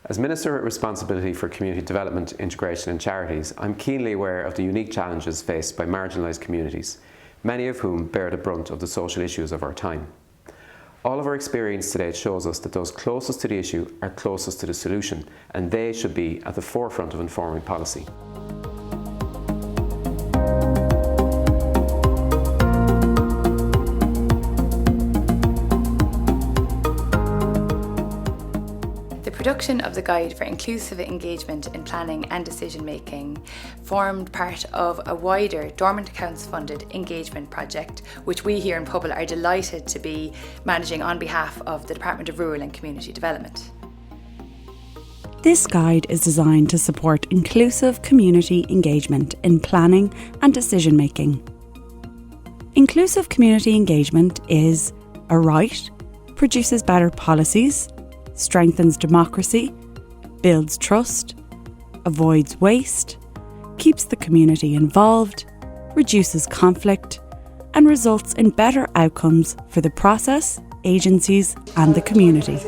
As Minister with responsibility for community development, integration and charities, I'm keenly aware of the unique challenges faced by marginalised communities, many of whom bear the brunt of the social issues of our time. All of our experience today shows us that those closest to the issue are closest to the solution, and they should be at the forefront of informing policy. The production of the Guide for Inclusive Engagement in Planning and Decision Making formed part of a wider Dormant Accounts Funded engagement project, which we here in Pobal are delighted to be managing on behalf of the Department of Rural and Community Development. This guide is designed to support inclusive community engagement in planning and decision making. Inclusive community engagement is a right, produces better policies, strengthens democracy, builds trust, avoids waste, keeps the community involved, reduces conflict, and results in better outcomes for the process, agencies, and the community.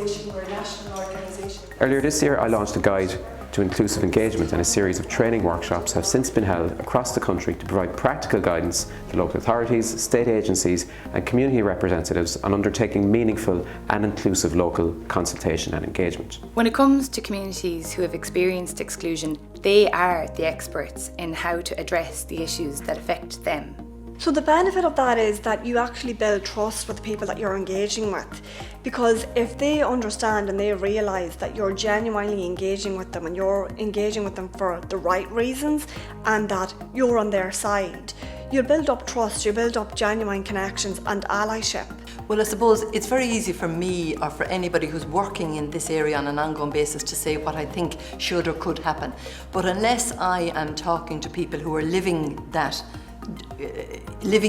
Earlier this year, I launched a guide to inclusive engagement, and a series of training workshops have since been held across the country to provide practical guidance to local authorities, state agencies and community representatives on undertaking meaningful and inclusive local consultation and engagement. When it comes to communities who have experienced exclusion, they are the experts in how to address the issues that affect them. So the benefit of that is that you actually build trust with the people that you're engaging with, because if they understand and they realise that you're genuinely engaging with them and you're engaging with them for the right reasons and that you're on their side, you'll build up trust, you build up genuine connections and allyship. Well, I suppose it's very easy for me or for anybody who's working in this area on an ongoing basis to say what I think should or could happen. But unless I am talking to people who are living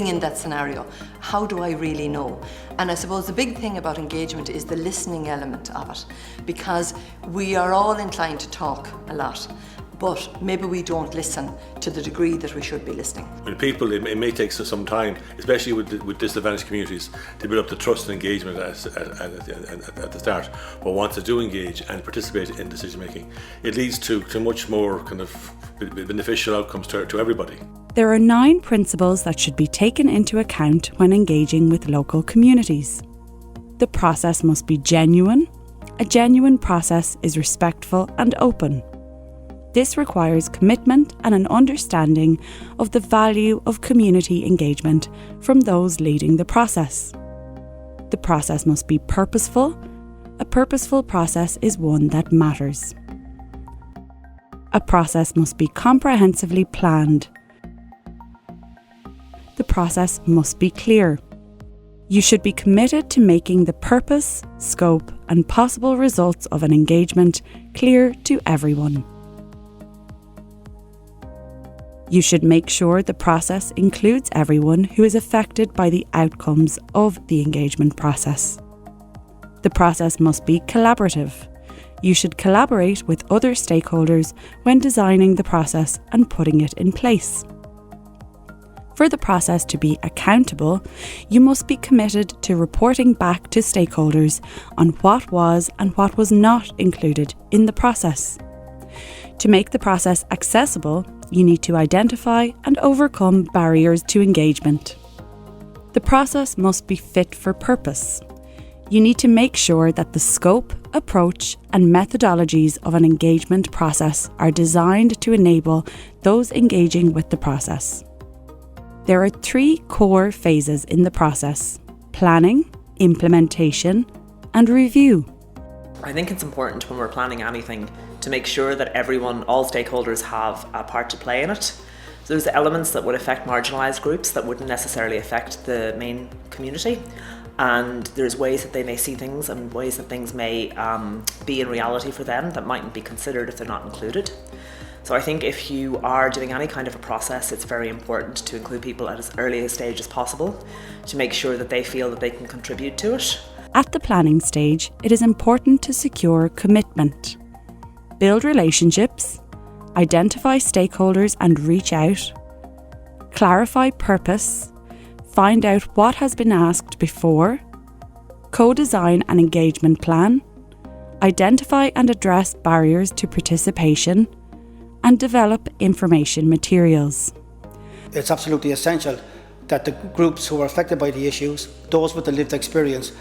in that scenario, how do I really know? And I suppose the big thing about engagement is the listening element of it, because we are all inclined to talk a lot, but maybe we don't listen to the degree that we should be listening. When people, it may take some time, especially with disadvantaged communities, to build up the trust and engagement at the start. But once they do engage and participate in decision making, it leads to much more kind of beneficial outcomes to everybody. There are 9 principles that should be taken into account when engaging with local communities. The process must be genuine. A genuine process is respectful and open. This requires commitment and an understanding of the value of community engagement from those leading the process. The process must be purposeful. A purposeful process is one that matters. A process must be comprehensively planned. The process must be clear. You should be committed to making the purpose, scope, and possible results of an engagement clear to everyone. You should make sure the process includes everyone who is affected by the outcomes of the engagement process. The process must be collaborative. You should collaborate with other stakeholders when designing the process and putting it in place. For the process to be accountable, you must be committed to reporting back to stakeholders on what was and what was not included in the process. To make the process accessible, you need to identify and overcome barriers to engagement. The process must be fit for purpose. You need to make sure that the scope, approach, and methodologies of an engagement process are designed to enable those engaging with the process. There are 3 core phases in the process: planning, implementation, and review. I think it's important when we're planning anything to make sure that everyone, all stakeholders, have a part to play in it. So there's elements that would affect marginalised groups that wouldn't necessarily affect the main community, and there's ways that they may see things and ways that things may be in reality for them that mightn't be considered if they're not included. So I think if you are doing any kind of a process, it's very important to include people at as early a stage as possible to make sure that they feel that they can contribute to it. At the planning stage, it is important to secure commitment. Build relationships, identify stakeholders and reach out, clarify purpose, find out what has been asked before, co-design an engagement plan, identify and address barriers to participation, and develop information materials. It's absolutely essential that the groups who are affected by the issues, those with the lived experience,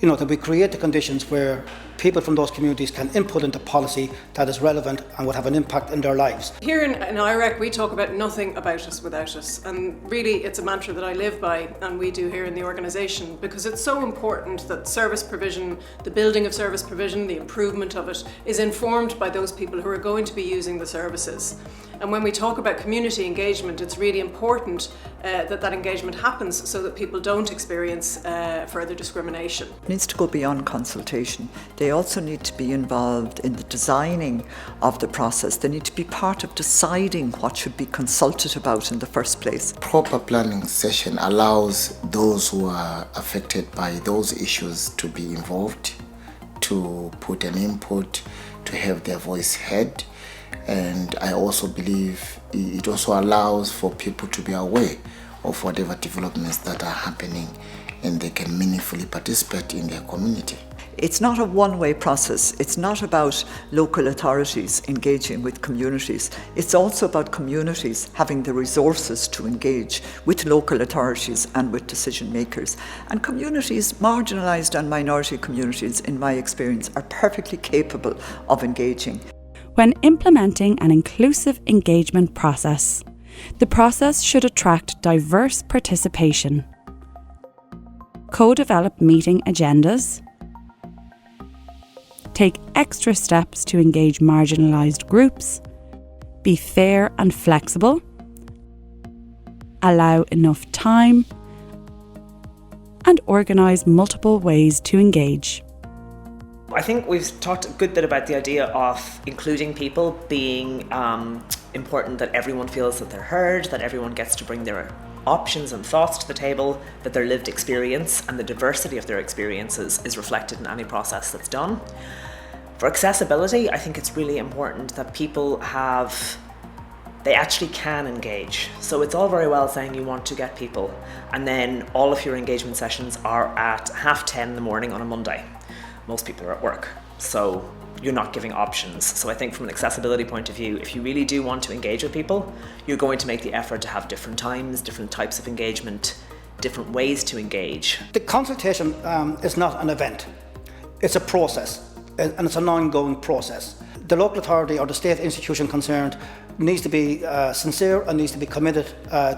that we create the conditions where people from those communities can input into policy that is relevant and would have an impact in their lives. Here in IREC we talk about nothing about us without us, and really it's a mantra that I live by and we do here in the organisation, because it's so important that service provision, the building of service provision, the improvement of it is informed by those people who are going to be using the services. And when we talk about community engagement, it's really important that engagement happens so that people don't experience further discrimination. It needs to go beyond consultation. They also need to be involved in the designing of the process. They need to be part of deciding what should be consulted about in the first place. Proper planning session allows those who are affected by those issues to be involved, to put an input, to have their voice heard. And I also believe it also allows for people to be aware of whatever developments that are happening, and they can meaningfully participate in their community. It's not a one-way process. It's not about local authorities engaging with communities. It's also about communities having the resources to engage with local authorities and with decision makers. And communities, marginalised and minority communities, in my experience, are perfectly capable of engaging. When implementing an inclusive engagement process, the process should attract diverse participation. Co-develop meeting agendas. Take extra steps to engage marginalised groups. Be fair and flexible. Allow enough time. And organise multiple ways to engage. I think we've talked a good bit about the idea of including people being important, that everyone feels that they're heard, that everyone gets to bring their options and thoughts to the table, that their lived experience and the diversity of their experiences is reflected in any process that's done. For accessibility, I think it's really important that people they actually can engage. So it's all very well saying you want to get people, and then all of your engagement sessions are at 10:30 in the morning on a Monday. Most people are at work, so you're not giving options. So I think from an accessibility point of view, if you really do want to engage with people, you're going to make the effort to have different times, different types of engagement, different ways to engage. The consultation is not an event. It's a process, and it's an ongoing process. The local authority or the state institution concerned needs to be sincere and needs to be committed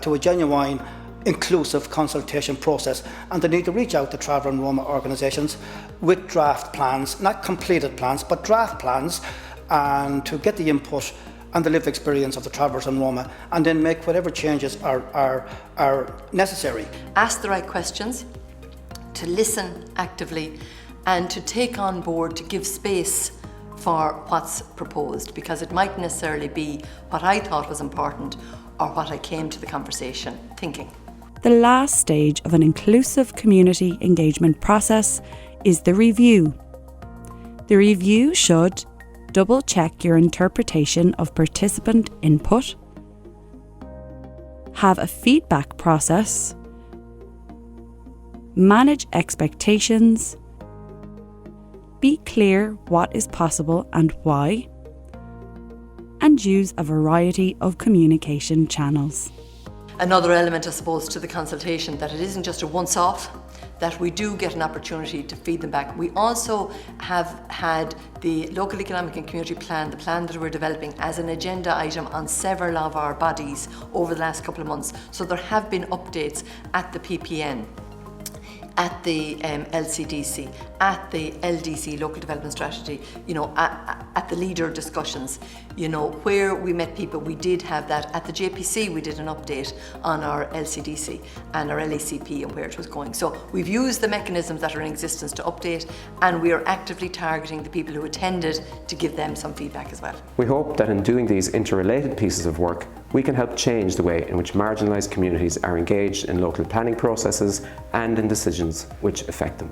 to a genuine inclusive consultation process, and they need to reach out to Traveller and Roma organisations with draft plans, not completed plans, but draft plans, and to get the input and the lived experience of the Travellers and Roma, and then make whatever changes are necessary. Ask the right questions, to listen actively, and to take on board, to give space for what's proposed, because it mightn't necessarily be what I thought was important or what I came to the conversation thinking. The last stage of an inclusive community engagement process is the review. The review should double-check your interpretation of participant input, have a feedback process, manage expectations, be clear what is possible and why, and use a variety of communication channels. Another element, I suppose, to the consultation, that it isn't just a once-off, that we do get an opportunity to feed them back. We also have had the local economic and community plan, the plan that we're developing, as an agenda item on several of our bodies over the last couple of months. So there have been updates at the PPN, at the LCDC, at the LDC, Local Development Strategy, at the leader discussions, where we met people. We did have that. At the JPC, we did an update on our LCDC and our LACP and where it was going. So we've used the mechanisms that are in existence to update, and we are actively targeting the people who attended to give them some feedback as well. We hope that in doing these interrelated pieces of work, we can help change the way in which marginalised communities are engaged in local planning processes and in decisions which affect them.